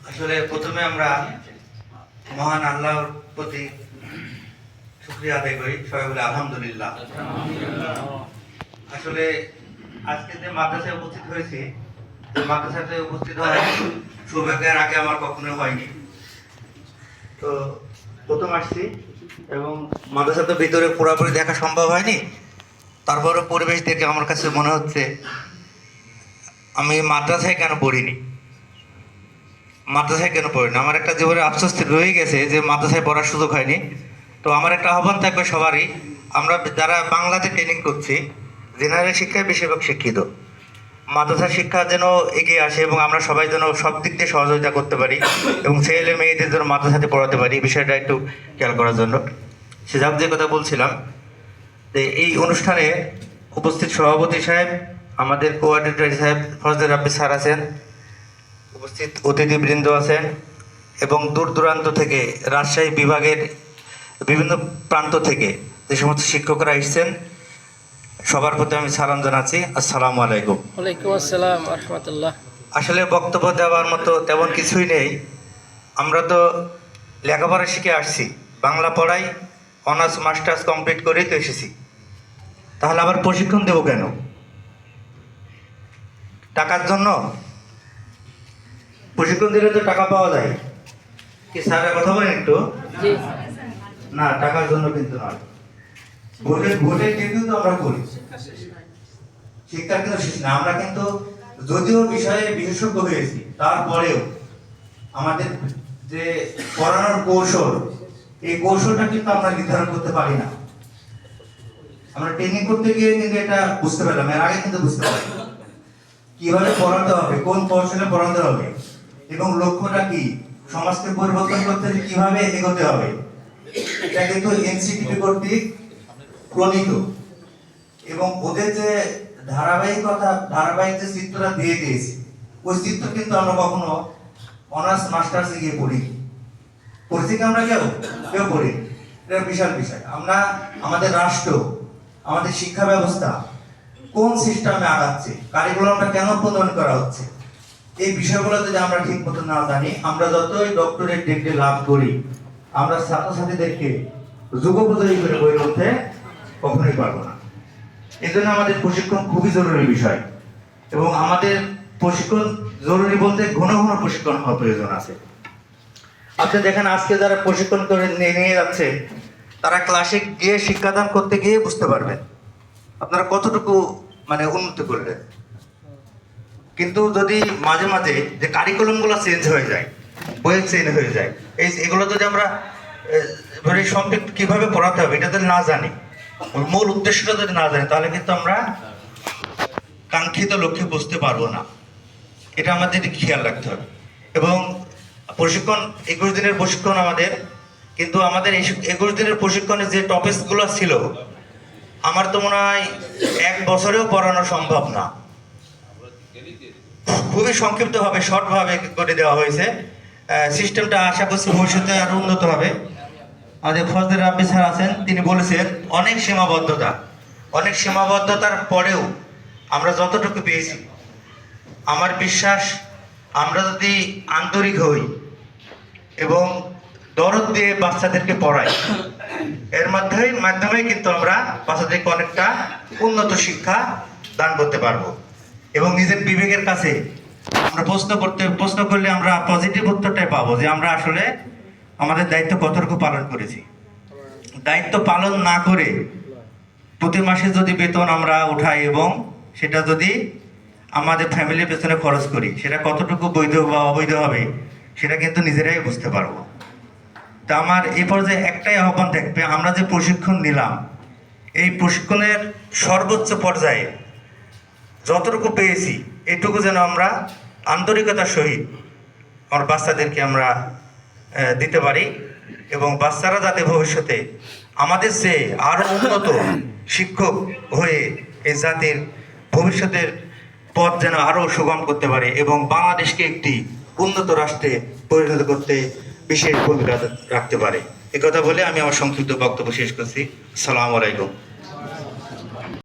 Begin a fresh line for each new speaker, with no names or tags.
আসলে প্রথমে আমরা মহান আল্লাহর প্রতি শুকরিয়া আদায় করি, সবাই বলে আলহামদুলিল্লাহ। আসলে আজকে যে মাদ্রাসায় উপস্থিত হয়েছি, মাদ্রাসাতে উপস্থিত হওয়ার সৌভাগ্যের আগে আমার কখনো হয়নি। তো প্রথম আসছি এবং মাদ্রাসাতে ভিতরে পুরোপুরি দেখা সম্ভব হয়নি। তারপরে পরিবেশ দেখে আমার কাছে মনে হচ্ছে আমি মাদ্রাসায় কেন পড়িনি। আমার একটা জীবনে আফসোস রয়ে গেছে যে মাদ্রাসায় পড়ার সুযোগ হয়নি। তো আমার একটা আহ্বান থাকবে সবারই, আমরা যারা বাংলাতে ট্রেনিং করছি, জেনারেল শিক্ষায় বেশিরভাগ শিক্ষিত, মাদ্রাসা শিক্ষা যেন এগিয়ে আসে এবং আমরা সবাই যেন সব দিক দিয়ে সহযোগিতা করতে পারি এবং ছেলে মেয়েদের যেন মাদ্রাসাতে পড়াতে পারি, এই বিষয়টা একটু খেয়াল করার জন্য। সে যাক যে কথা বলছিলাম, যে এই অনুষ্ঠানে উপস্থিত সভাপতি সাহেব, আমাদের কোঅর্ডিনেটর সাহেব ফজলে রাব্বি স্যার আছেন, উপস্থিত অতিথিবৃন্দ আছেন এবং দূর দূরান্ত থেকে রাজশাহী বিভাগের বিভিন্ন প্রান্ত থেকে যে সমস্ত শিক্ষকরা এসেছেন, সবার প্রতি আমি সালাম জানাচ্ছি। আসসালামু আলাইকুম।
ওয়ালাইকুম আসসালাম ওয়া রাহমাতুল্লাহ।
আসলে বক্তব্য দেওয়ার মতো তেমন কিছুই নেই। আমরা তো লেখাপড়া শিখে আসছি, বাংলা পড়াই অনার্স মাস্টার্স কমপ্লিট করেই তো এসেছি। তাহলে আবার প্রশিক্ষণ দেবো কেন? টাকার জন্য? প্রশিক্ষণ দিলে তো টাকা পাওয়া যায়। কি স্যারের কথা বলেন একটু? না, টাকার জন্য কিন্তু নয়। ভোটে কিন্তু আমরা করি, শিক্ষার কিন্তু শেষ না। আমরা কিন্তু যদিও বিষয়ে বিশেষজ্ঞ হয়েছি, তারপরেও আমাদের যে পড়ানোর কৌশল, এই কৌশলটা কিন্তু আমরা নির্ধারণ করতে পারি না। আমরা ট্রেনিং করতে গিয়ে কিন্তু এটা বুঝতে পারলাম, এর আগে কিন্তু বুঝতে পারি কিভাবে পড়াতে হবে, কোন কৌশলে পড়াতে হবে এবং লক্ষ্যটা কি, সমাজকে পরিবর্তন করতে কিভাবে এগোতে হবে। এটা কিন্তু এনসিটিভি কর্তৃক প্রণীত এবং ওদের যে ধারাবাহিক যে চিত্রটা দিয়ে দিয়েছে, ওই চিত্র কিন্তু আমরা কখনো অনার্স মাস্টার্সে গিয়ে পড়ি, পড়ছি কি আমরা কেউ পড়ি। এটা বিশাল বিষয়। আমরা আমাদের রাষ্ট্র, আমাদের শিক্ষা ব্যবস্থা কোন সিস্টেমে আগাচ্ছে, কারিকুলামটা কেন প্রণয়ন করা হচ্ছে, এই বিষয়গুলো যদি আমরা ঠিক মতো না জানি, আমরা যতই ডক্টরেট ডিগ্রি লাভ করি, আমরা ছাত্রছাত্রীদেরকে যুগোপযোগী করে গড়ে উঠতে কখনোই পারবো না। এই জন্য আমাদের প্রশিক্ষণ খুবই জরুরি বিষয় এবং আমাদের প্রশিক্ষণ জরুরি বলতে ঘন ঘন প্রশিক্ষণ হওয়ার প্রয়োজন আছে। আপনি দেখেন আজকে যারা প্রশিক্ষণ করে নিয়ে যাচ্ছে, তারা ক্লাসে গিয়ে শিক্ষাদান করতে গিয়ে বুঝতে পারবেন আপনারা কতটুকু উন্নতি করলেন। কিন্তু যদি মাঝে মাঝে যে কারিকুলামগুলো চেঞ্জ হয়ে যায়, বই চেঞ্জ হয়ে যায়, এগুলো যদি আমরা সম্পৃক্ত কিভাবে পড়াতে হবে এটা যদি না জানি, মূল উদ্দেশ্যটা যদি না জানি, তাহলে কিন্তু আমরা কাঙ্ক্ষিত লক্ষ্যে বুঝতে পারবো না। এটা আমাদের খেয়াল রাখতে হবে। এবং প্রশিক্ষণ 21 দিনের প্রশিক্ষণ আমাদের, কিন্তু আমাদের এই 21 দিনের প্রশিক্ষণে যে টপিকসগুলো ছিল, আমার তো মনে হয় 1 বছরেও পড়ানো সম্ভব না। খুবই সংক্ষিপ্তভাবে শর্টভাবে করে দেওয়া হয়েছে। সিস্টেমটা আশা করছি ভবিষ্যতে আরো উন্নত হবে। আমাদের ফজলে রাব্বি স্যার আছেন, তিনি বলেছেন অনেক সীমাবদ্ধতার পরেও আমরা যতটুকু পেয়েছি, আমার বিশ্বাস আমরা যদি আন্তরিক হই এবং দরদ দিয়ে বাচ্চাদেরকে পড়াই, এর মাধ্যমে কিন্তু আমরা বাচ্চাদেরকে অনেকটা উন্নত শিক্ষা দান করতে পারবো। এবং নিজের বিবেকের কাছে আমরা প্রশ্ন করলে আমরা পজিটিভ উত্তরটাই পাবো যে আমরা আসলে আমাদের দায়িত্ব কতটুকু পালন করেছি। দায়িত্ব পালন না করে প্রতি মাসে যদি বেতন আমরা উঠাই এবং সেটা যদি আমাদের ফ্যামিলির পেছনে খরচ করি, সেটা কতটুকু বৈধ বা অবৈধ হবে সেটা কিন্তু নিজেরাই বুঝতে পারবো। তা আমার এই পর্যায়ে একটাই আহ্বান থাকবে, আমরা যে প্রশিক্ষণ নিলাম, এই প্রশিক্ষণের সর্বোচ্চ পর্যায়ে যতটুকু পেয়েছি, এটুকু যেন আমরা আন্তরিকতার সহিত আমার বাচ্চাদেরকে আমরা দিতে পারি এবং বাচ্চারা যাতে ভবিষ্যতে আমাদের চেয়ে আরো উন্নত শিক্ষক হয়ে এই জাতির ভবিষ্যতের পথ যেন আরো সুগম করতে পারে এবং বাংলাদেশকে একটি উন্নত রাষ্ট্রে পরিণত করতে বিশেষ ভূমিকা রাখতে পারে। এ কথা বলে আমি আমার সংক্ষিপ্ত বক্তব্য শেষ করছি। আসসালামু আলাইকুম।